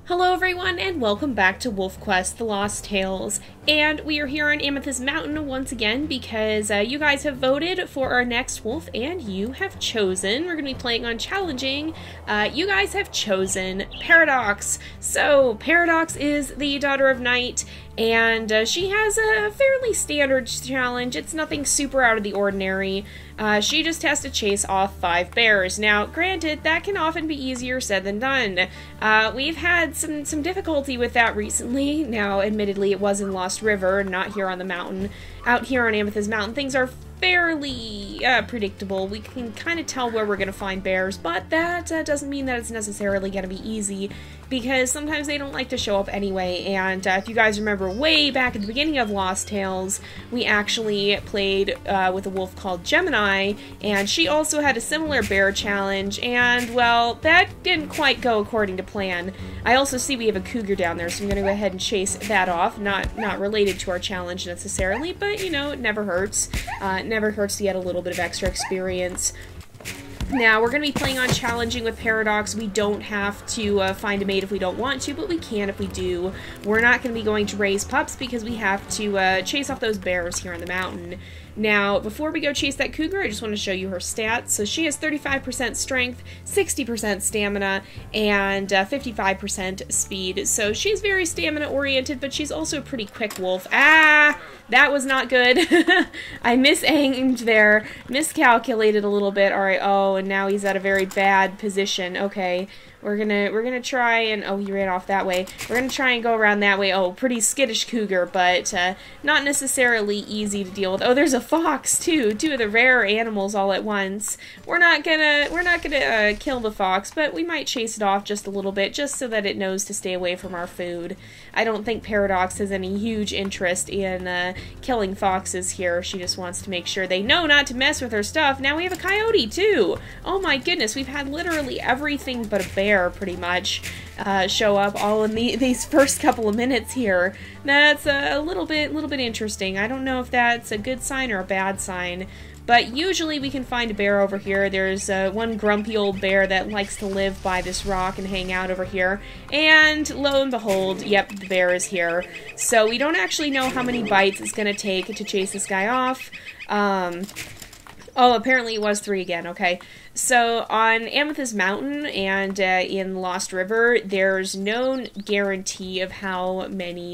Hello everyone, and welcome back to WolfQuest, The Lost Tales. And we are here on Amethyst Mountain once again because you guys have voted for our next wolf, and you have chosen, we're going to be playing on challenging, you guys have chosen Paradox. So, Paradox is the daughter of Night, and she has a fairly standard challenge. It's nothing super out of the ordinary. She just has to chase off 5 bears. Now, granted, that can often be easier said than done. We've had some difficulty with that recently. Now, admittedly, it was in Lost River, not here on the mountain. Out here on Amethyst Mountain, things are fairly predictable. We can kind of tell where we're going to find bears, but that doesn't mean that it's necessarily going to be easy, because sometimes they don't like to show up anyway. And if you guys remember way back at the beginning of Lost Tales, we actually played with a wolf called Gemini, and she also had a similar bear challenge, and well, that didn't quite go according to plan. I also see we have a cougar down there, so I'm going to go ahead and chase that off. Not related to our challenge necessarily, but you know, it never hurts. It never hurts to get a little bit of extra experience. Now, we're going to be playing on challenging with Paradox. We don't have to find a mate if we don't want to, but we can if we do. We're not going to be going to raise pups because we have to chase off those bears here on the mountain. Now, before we go chase that cougar, I just want to show you her stats. So she has 35% strength, 60% stamina, and 55% speed. So she's very stamina-oriented, but she's also a pretty quick wolf. Ah! That was not good. I misaimed there, miscalculated a little bit. Alright, oh, and now he's at a very bad position. Okay. We're gonna try and, oh, he ran off that way. We're gonna try and go around that way. Oh, pretty skittish cougar, but not necessarily easy to deal with. Oh, there's a fox too. 2 of the rare animals all at once. We're not gonna kill the fox, but we might chase it off just a little bit, just so that it knows to stay away from our food. I don't think Paradox has any huge interest in killing foxes here. She just wants to make sure they know not to mess with her stuff. Now we have a coyote too. Oh my goodness, we've had literally everything but a bear pretty much show up all in these first couple of minutes here. That's a little bit interesting. I don't know if that's a good sign or a bad sign, but usually we can find a bear over here. There's one grumpy old bear that likes to live by this rock and hang out over here, and lo and behold, yep, the bear is here. So we don't actually know how many bites it's gonna take to chase this guy off. Oh, apparently it was 3 again, okay. So, on Amethyst Mountain and in Lost River, there's no guarantee of how many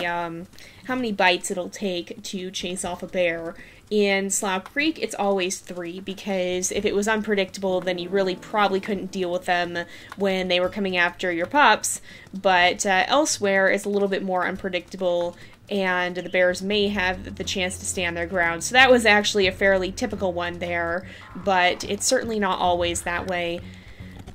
bites it'll take to chase off a bear. In Slough Creek, it's always 3, because if it was unpredictable, then you really probably couldn't deal with them when they were coming after your pups. But elsewhere, it's a little bit more unpredictable, and the bears may have the chance to stand their ground. So that was actually a fairly typical one there, but it's certainly not always that way.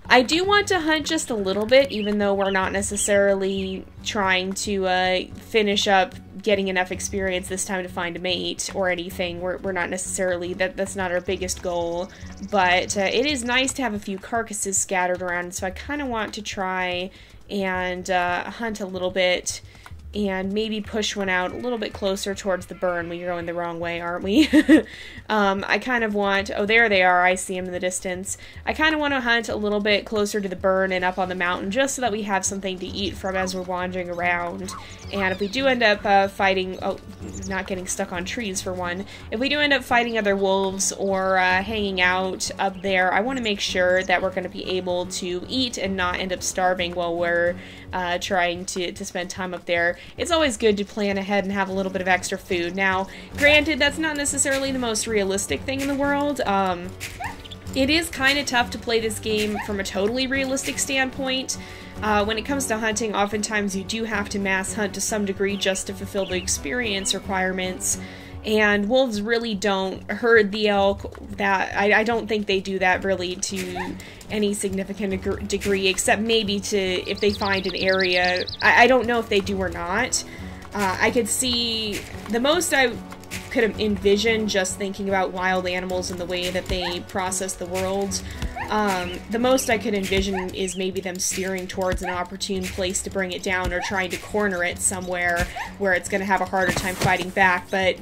I do want to hunt just a little bit, even though we're not necessarily trying to finish up getting enough experience this time to find a mate or anything. We're not necessarily, that's not our biggest goal, but it is nice to have a few carcasses scattered around, so I kind of want to try and hunt a little bit and maybe push one out a little bit closer towards the burn. We're going the wrong way, aren't we? I kind of want, oh, there they are, I see them in the distance. I kind of want to hunt a little bit closer to the burn and up on the mountain, just so that we have something to eat from as we're wandering around. And if we do end up fighting, oh, not getting stuck on trees for one, if we do end up fighting other wolves or hanging out up there, I want to make sure that we're going to be able to eat and not end up starving while we're trying to spend time up there. It's always good to plan ahead and have a little bit of extra food. Now, granted, that's not necessarily the most realistic thing in the world. It is kind of tough to play this game from a totally realistic standpoint. When it comes to hunting, oftentimes you do have to mass hunt to some degree just to fulfill the experience requirements. And wolves really don't herd the elk. I don't think they do that really to any significant degree, except maybe to if they find an area. I don't know if they do or not. I could see the most I could envision, just thinking about wild animals and the way that they process the world. The most I could envision is maybe them steering towards an opportune place to bring it down, or trying to corner it somewhere where it's going to have a harder time fighting back, but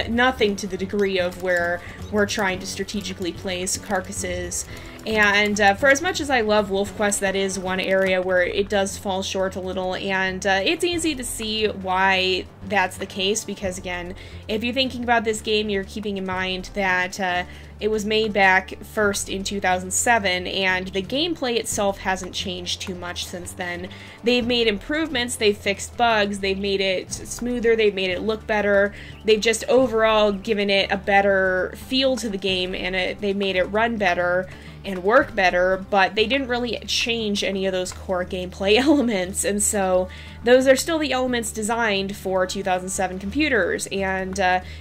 nothing to the degree of where we're trying to strategically place carcasses. And for as much as I love WolfQuest, that is one area where it does fall short a little, and it's easy to see why that's the case, because again, if you're thinking about this game, you're keeping in mind that it was made back first in 2007, and the gameplay itself hasn't changed too much since then. They've made improvements, they've fixed bugs, they've made it smoother, they've made it look better, they've just overall given it a better feel to the game, and they've made it run better and work better, but they didn't really change any of those core gameplay elements, and so those are still the elements designed for 2007 computers, and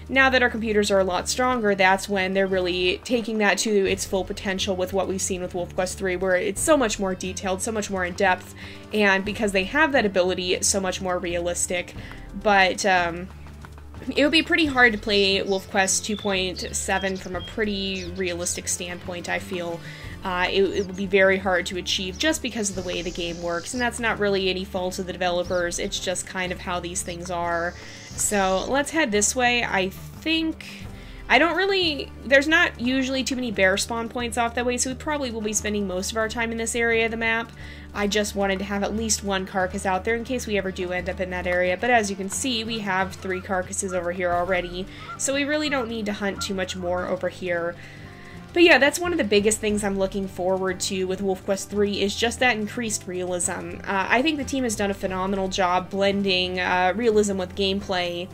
now that our computers are a lot stronger, that's when they're really taking that to its full potential with what we've seen with WolfQuest 3, where it's so much more detailed, so much more in depth, and because they have that ability, it's so much more realistic. But it would be pretty hard to play WolfQuest 2.7 from a pretty realistic standpoint, I feel. It would be very hard to achieve just because of the way the game works, and that's not really any fault of the developers, it's just kind of how these things are. So let's head this way. There's not usually too many bear spawn points off that way, so we probably will be spending most of our time in this area of the map. I just wanted to have at least one carcass out there in case we ever do end up in that area, but as you can see, we have 3 carcasses over here already, so we really don't need to hunt too much more over here. But yeah, that's one of the biggest things I'm looking forward to with WolfQuest 3 is just that increased realism. I think the team has done a phenomenal job blending realism with gameplay,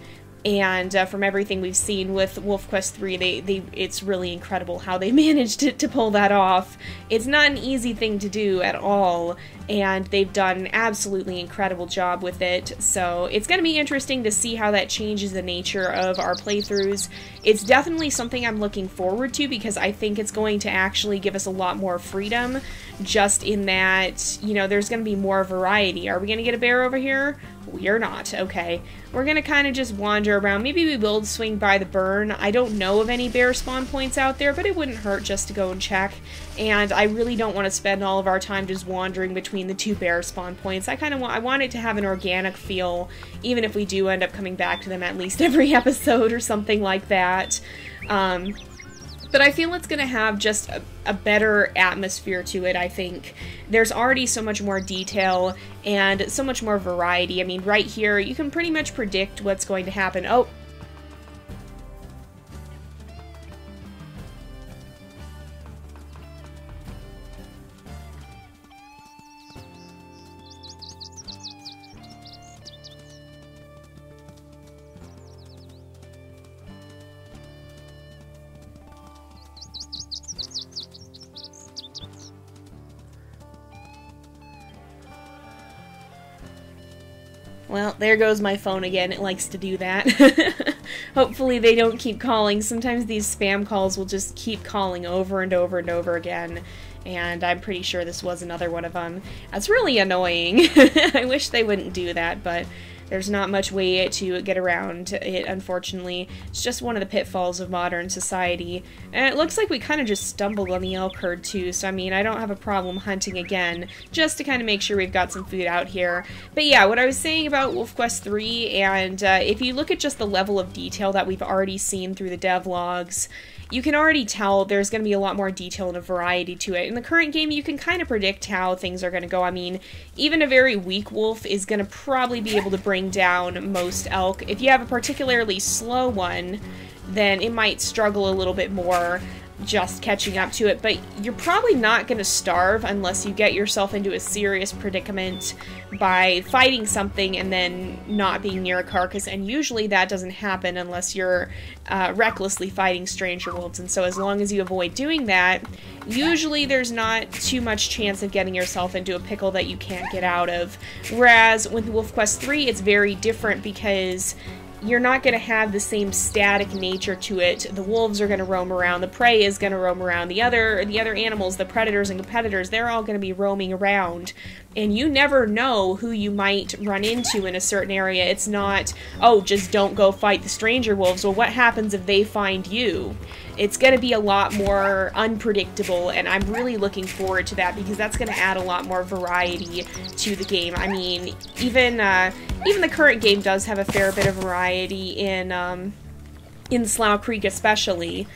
and from everything we've seen with WolfQuest 3, it's really incredible how they managed to pull that off. It's not an easy thing to do at all, and they've done an absolutely incredible job with it, so it's going to be interesting to see how that changes the nature of our playthroughs. It's definitely something I'm looking forward to, because I think it's going to actually give us a lot more freedom, just in that, you know, there's going to be more variety. Are we going to get a bear over here? We are not. Okay. We're going to kind of just wander around. Maybe we will swing by the burn. I don't know of any bear spawn points out there, but it wouldn't hurt just to go and check. And I really don't want to spend all of our time just wandering between the 2 bear spawn points. I want it to have an organic feel, even if we do end up coming back to them at least every episode or something like that. But I feel it's going to have just a better atmosphere to it, I think. There's already so much more detail and so much more variety. I mean, right here, you can pretty much predict what's going to happen. Oh! Well, there goes my phone again. It likes to do that. Hopefully they don't keep calling. Sometimes these spam calls will just keep calling over and over and over again. And I'm pretty sure this was another one of them. That's really annoying. I wish they wouldn't do that, but there's not much way to get around it, unfortunately. It's just one of the pitfalls of modern society. And it looks like we kind of just stumbled on the elk herd too, so I mean, I don't have a problem hunting again, just to kind of make sure we've got some food out here. But yeah, what I was saying about WolfQuest 3, and if you look at just the level of detail that we've already seen through the devlogs, you can already tell there's going to be a lot more detail and a variety to it. In the current game, you can kind of predict how things are going to go. I mean, even a very weak wolf is going to probably be able to bring down most elk. If you have a particularly slow one, then it might struggle a little bit more just catching up to it, but you're probably not going to starve unless you get yourself into a serious predicament by fighting something and then not being near a carcass, and usually that doesn't happen unless you're recklessly fighting stranger wolves, and so as long as you avoid doing that, usually there's not too much chance of getting yourself into a pickle that you can't get out of. Whereas with WolfQuest 3, it's very different because you're not going to have the same static nature to it. The wolves are going to roam around, the prey is going to roam around, the other animals, the predators and competitors, they're all going to be roaming around. And you never know who you might run into in a certain area. It's not, oh, just don't go fight the stranger wolves. Well, what happens if they find you? It's going to be a lot more unpredictable, and I'm really looking forward to that because that's going to add a lot more variety to the game. I mean, even the current game does have a fair bit of variety in in Slough Creek especially,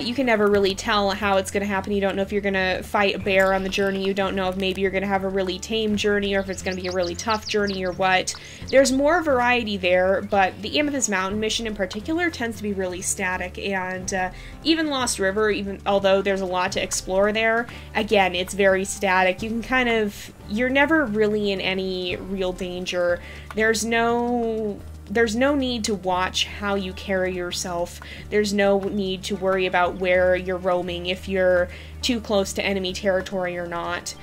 you can never really tell how it's going to happen. You don't know if you're going to fight a bear on the journey. You don't know if maybe you're going to have a really tame journey or if it's going to be a really tough journey or what. There's more variety there, but the Amethyst Mountain mission in particular tends to be really static, and even Lost River, even although there's a lot to explore there, again, it's very static. You can kind of, you're never really in any real danger. There's no need to watch how you carry yourself. There's no need to worry about where you're roaming, if you're too close to enemy territory or not.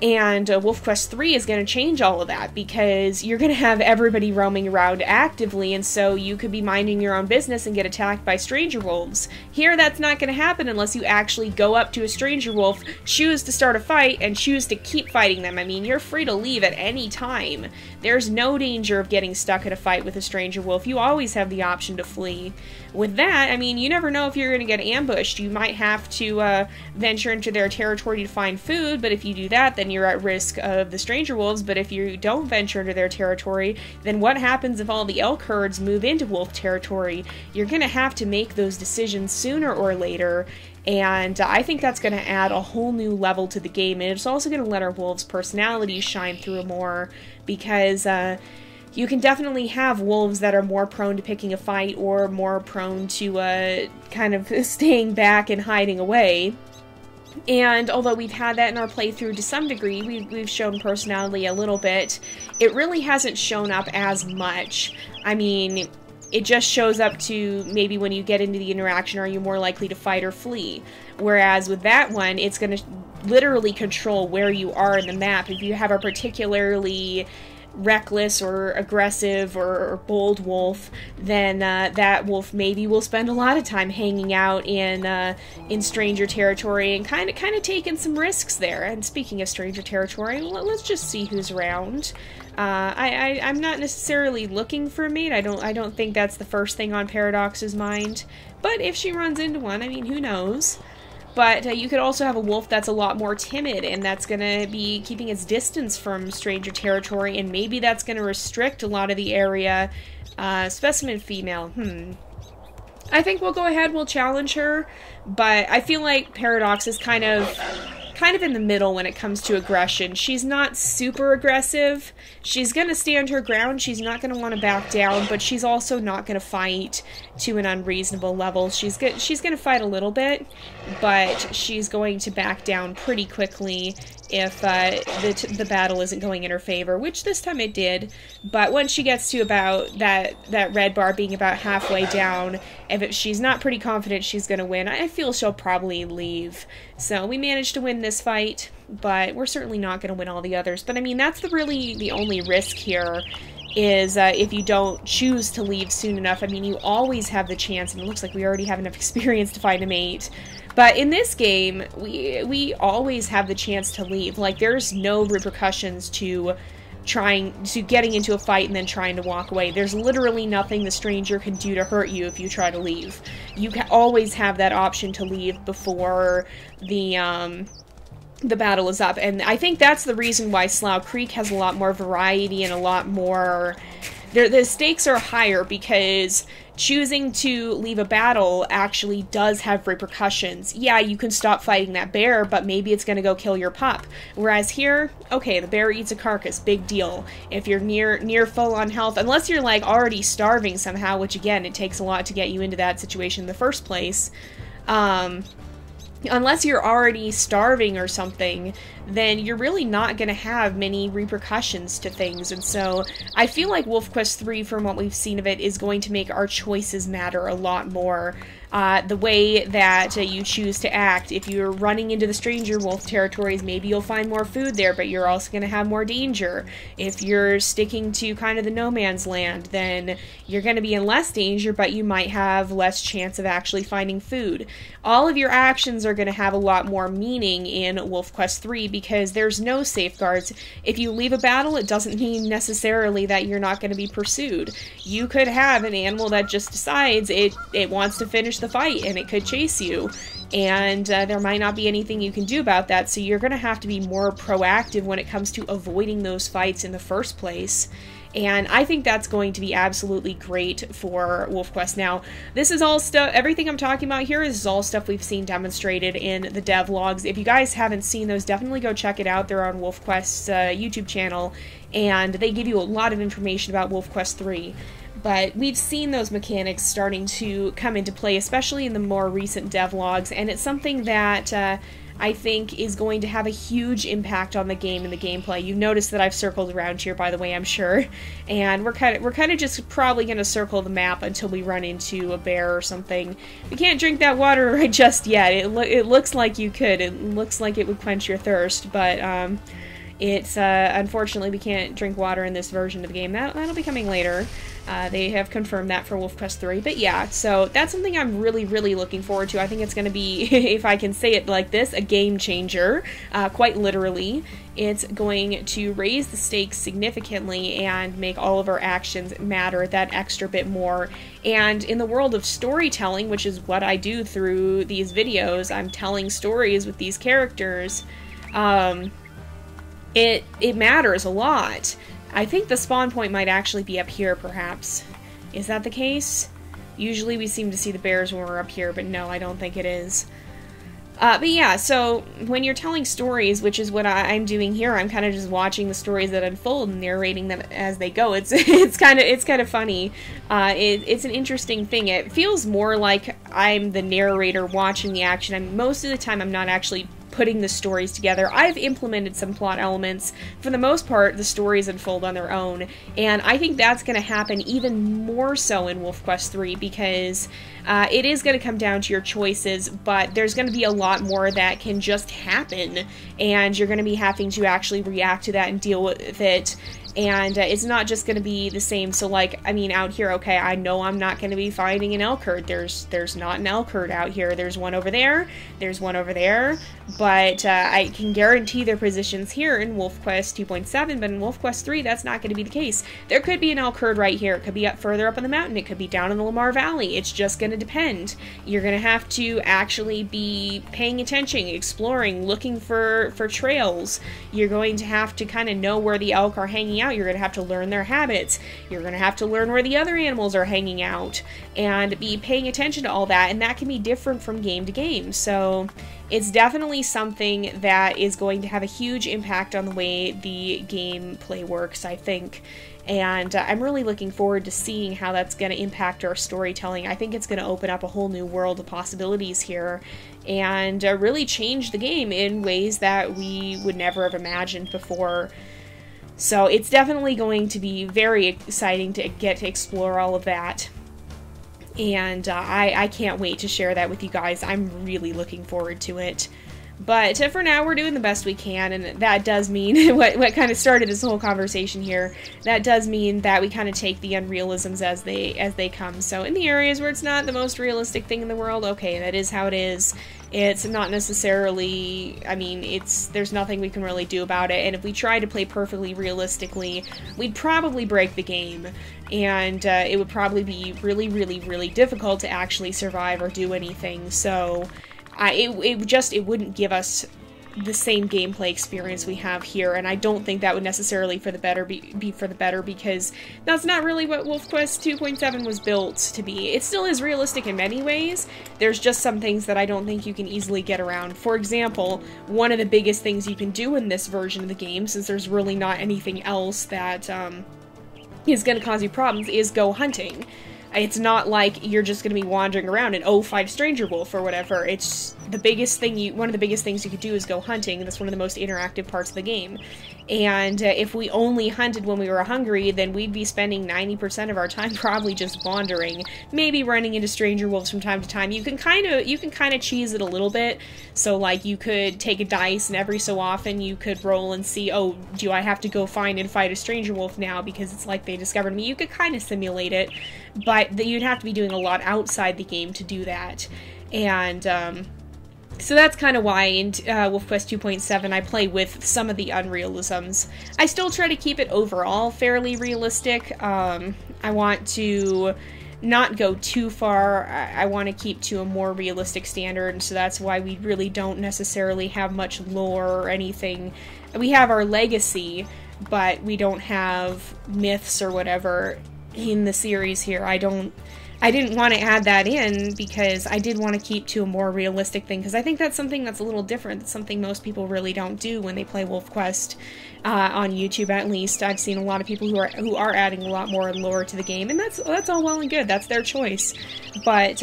And WolfQuest 3 is going to change all of that, because you're going to have everybody roaming around actively, and so you could be minding your own business and get attacked by stranger wolves. Here, that's not going to happen unless you actually go up to a stranger wolf, choose to start a fight, and choose to keep fighting them. I mean, you're free to leave at any time. There's no danger of getting stuck in a fight with a stranger wolf. You always have the option to flee. With that, I mean, you never know if you're going to get ambushed. You might have to venture into their territory to find food, but if you do that, then you're at risk of the stranger wolves. But if you don't venture into their territory, then what happens if all the elk herds move into wolf territory? You're going to have to make those decisions sooner or later, and I think that's going to add a whole new level to the game, and it's also going to let our wolves' personalities shine through more, because you can definitely have wolves that are more prone to picking a fight or more prone to kind of staying back and hiding away. And although we've had that in our playthrough to some degree, we've shown personality a little bit, it really hasn't shown up as much. I mean, it just shows up to maybe when you get into the interaction, are you more likely to fight or flee? Whereas with that one, it's going to literally control where you are in the map. If you have a particularly reckless or aggressive or bold wolf, then that wolf maybe will spend a lot of time hanging out in stranger territory and kind of taking some risks there. And speaking of stranger territory, let's just see who's around. I'm not necessarily looking for a mate. I don't think that's the first thing on Paradox's mind. But if she runs into one, I mean, who knows? But you could also have a wolf that's a lot more timid, and that's going to be keeping its distance from stranger territory, and maybe that's going to restrict a lot of the area. Specimen female. I think we'll go ahead, we'll challenge her, but I feel like Paradox is kind of in the middle when it comes to aggression. She's not super aggressive. She's going to stand her ground. She's not going to want to back down, but she's also not going to fight to an unreasonable level. She's going to fight a little bit, but she's going to back down pretty quickly if the battle isn't going in her favor, which this time it did. But once she gets to about that red bar being about halfway down, if she's not pretty confident she's going to win, I feel she'll probably leave. So we managed to win this fight, but we're certainly not going to win all the others. But I mean, that's really the only risk here, is if you don't choose to leave soon enough. I mean, you always have the chance, and it looks like we already have enough experience to find a mate. But in this game, we always have the chance to leave. Like, there's no repercussions to getting into a fight and then trying to walk away. There's literally nothing the stranger can do to hurt you if you try to leave. You can always have that option to leave before the battle is up. And I think that's the reason why Slough Creek has a lot more variety and a lot more... The stakes are higher, because choosing to leave a battle actually does have repercussions. Yeah, you can stop fighting that bear, but maybe it's going to go kill your pup. Whereas here, okay, the bear eats a carcass, big deal. If you're near full on health, unless you're like already starving somehow, which again, it takes a lot to get you into that situation in the first place, unless you're already starving or something, then you're really not going to have many repercussions to things. And so I feel like WolfQuest 3, from what we've seen of it, is going to make our choices matter a lot more. The way that you choose to act. If you're running into the stranger wolf territories, maybe you'll find more food there, but you're also going to have more danger. If you're sticking to kind of the no man's land, then you're going to be in less danger, but you might have less chance of actually finding food. All of your actions are going to have a lot more meaning in WolfQuest 3, because there's no safeguards. If you leave a battle, it doesn't mean necessarily that you're not going to be pursued. You could have an animal that just decides it wants to finish the fight, and it could chase you, and there might not be anything you can do about that, so you're going to have to be more proactive when it comes to avoiding those fights in the first place. And I think that's going to be absolutely great for WolfQuest. Now, this is all stuff, everything I'm talking about here is all stuff we've seen demonstrated in the devlogs. If you guys haven't seen those, definitely go check it out. They're on WolfQuest's YouTube channel, and they give you a lot of information about WolfQuest 3. But we've seen those mechanics starting to come into play, especially in the more recent devlogs, and it's something that I think is going to have a huge impact on the game and the gameplay. You've noticed that I've circled around here, by the way, I'm sure, and we're kind of just probably going to circle the map until we run into a bear or something. We can't drink that water right just yet. It looks like you could. It looks like it would quench your thirst, but it's unfortunately we can't drink water in this version of the game. That'll be coming later. They have confirmed that for WolfQuest 3, but yeah, so that's something I'm really, really looking forward to. I think it's going to be, if I can say it like this, a game changer, quite literally. It's going to raise the stakes significantly and make all of our actions matter that extra bit more. And in the world of storytelling, which is what I do through these videos, I'm telling stories with these characters, it matters a lot. I think the spawn point might actually be up here, perhaps. Is that the case? Usually we seem to see the bears when we're up here, but no, I don't think it is. But yeah, so when you're telling stories, which is what I'm doing here, I'm kind of just watching the stories that unfold and narrating them as they go. It's kind of funny. It's an interesting thing. It feels more like I'm the narrator watching the action. Most of the time I'm not actually putting the stories together. I've implemented some plot elements. For the most part, the stories unfold on their own, and I think that's going to happen even more so in WolfQuest 3 because it is going to come down to your choices, but there's going to be a lot more that can just happen, and you're going to be having to actually react to that and deal with it. And it's not just going to be the same. So, like, I mean, out here, okay, I know I'm not going to be finding an elk herd. There's not an elk herd out here. There's one over there. There's one over there. But I can guarantee their positions here in WolfQuest 2.7, but in WolfQuest 3, that's not going to be the case. There could be an elk herd right here. It could be up further up on the mountain. It could be down in the Lamar Valley. It's just going to depend. You're going to have to actually be paying attention, exploring, looking for trails. You're going to have to kind of know where the elk are hanging out. You're going to have to learn their habits. You're going to have to learn where the other animals are hanging out and be paying attention to all that, and that can be different from game to game. So it's definitely something that is going to have a huge impact on the way the gameplay works, I think. And I'm really looking forward to seeing how that's going to impact our storytelling. I think it's going to open up a whole new world of possibilities here and really change the game in ways that we would never have imagined before. So it's definitely going to be very exciting to get to explore all of that. And I can't wait to share that with you guys. I'm really looking forward to it. But for now, we're doing the best we can, and that does mean, what kind of started this whole conversation here, that does mean that we kind of take the unrealisms as they come. So in the areas where it's not the most realistic thing in the world, okay, that is how it is. It's not necessarily, I mean, there's nothing we can really do about it, and if we try to play perfectly realistically, we'd probably break the game, and it would probably be really, really, really difficult to actually survive or do anything, so it wouldn't give us the same gameplay experience we have here, and I don't think that would necessarily be for the better, because that's not really what WolfQuest 2.7 was built to be. It still is realistic in many ways. There's just some things that I don't think you can easily get around. For example, one of the biggest things you can do in this version of the game, since there's really not anything else that is going to cause you problems, is go hunting. It's not like you're just going to be wandering around and, fight a stranger wolf or whatever. It's the biggest thing one of the biggest things you could do is go hunting. That's one of the most interactive parts of the game. And if we only hunted when we were hungry, then we'd be spending 90% of our time probably just wandering, maybe running into stranger wolves from time to time. You can kind of cheese it a little bit. So like you could take a dice, and every so often you could roll and see, do I have to go find and fight a stranger wolf now because it's like they discovered me? You could kind of simulate it, but you'd have to be doing a lot outside the game to do that. And so that's kind of why in WolfQuest 2.7 I play with some of the unrealisms. I still try to keep it overall fairly realistic. I want to not go too far. I want to keep to a more realistic standard, and so that's why we really don't necessarily have much lore or anything. We have our legacy, but we don't have myths or whatever in the series here. I didn't want to add that in because I did want to keep to a more realistic thing, because I think that's something that's a little different. It's something most people really don't do when they play WolfQuest, on YouTube at least. I've seen a lot of people who are adding a lot more lore to the game, and that's all well and good. That's their choice. But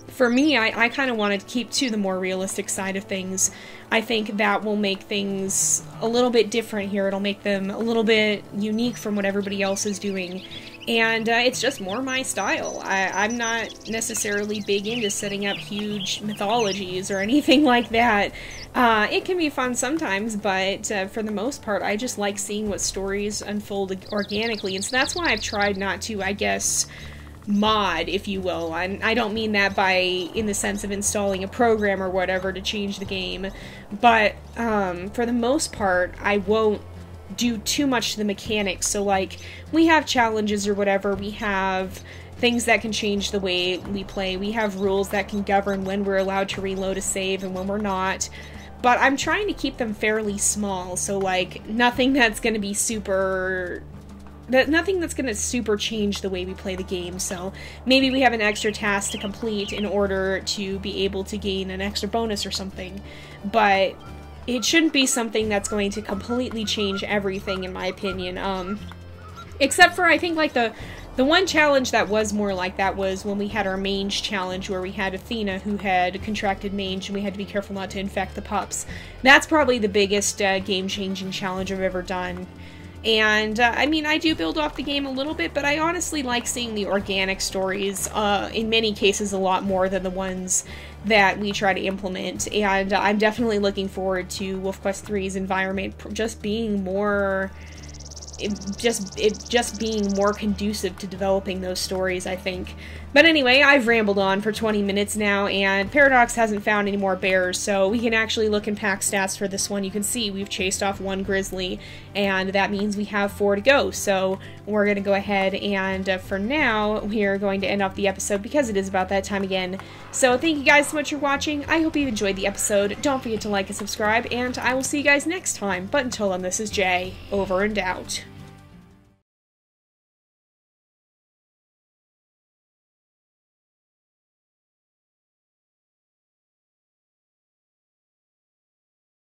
for me, I kind of wanted to keep to the more realistic side of things. I think that will make things a little bit different here. It'll make them a little bit unique from what everybody else is doing. And it's just more my style. I'm not necessarily big into setting up huge mythologies or anything like that. It can be fun sometimes, but for the most part, I just like seeing what stories unfold organically. And so that's why I've tried not to, I guess, mod, if you will. And I don't mean that in the sense of installing a program or whatever to change the game. But for the most part, I won't do too much to the mechanics. So like, we have challenges or whatever, we have things that can change the way we play, we have rules that can govern when we're allowed to reload a save and when we're not, but I'm trying to keep them fairly small, so like, nothing that's going to be nothing that's going to super change the way we play the game. So maybe we have an extra task to complete in order to be able to gain an extra bonus or something, but it shouldn't be something that's going to completely change everything, in my opinion. Except for, I think, like, the one challenge that was more like that was when we had our mange challenge, where we had Athena who had contracted mange and we had to be careful not to infect the pups. That's probably the biggest game-changing challenge I've ever done. And, I mean, I do build off the game a little bit, but I honestly like seeing the organic stories, in many cases, a lot more than the ones that we try to implement. And I'm definitely looking forward to WolfQuest 3's environment just being more... just being more conducive to developing those stories, I think. But anyway, I've rambled on for 20 minutes now, and Paradox hasn't found any more bears, so we can actually look in pack stats for this one. You can see we've chased off one grizzly, and that means we have 4 to go. So we're going to go ahead and, for now, we are going to end off the episode because it is about that time again. So thank you guys so much for watching. I hope you enjoyed the episode. Don't forget to like and subscribe, and I will see you guys next time. But until then, this is Jay, over and out.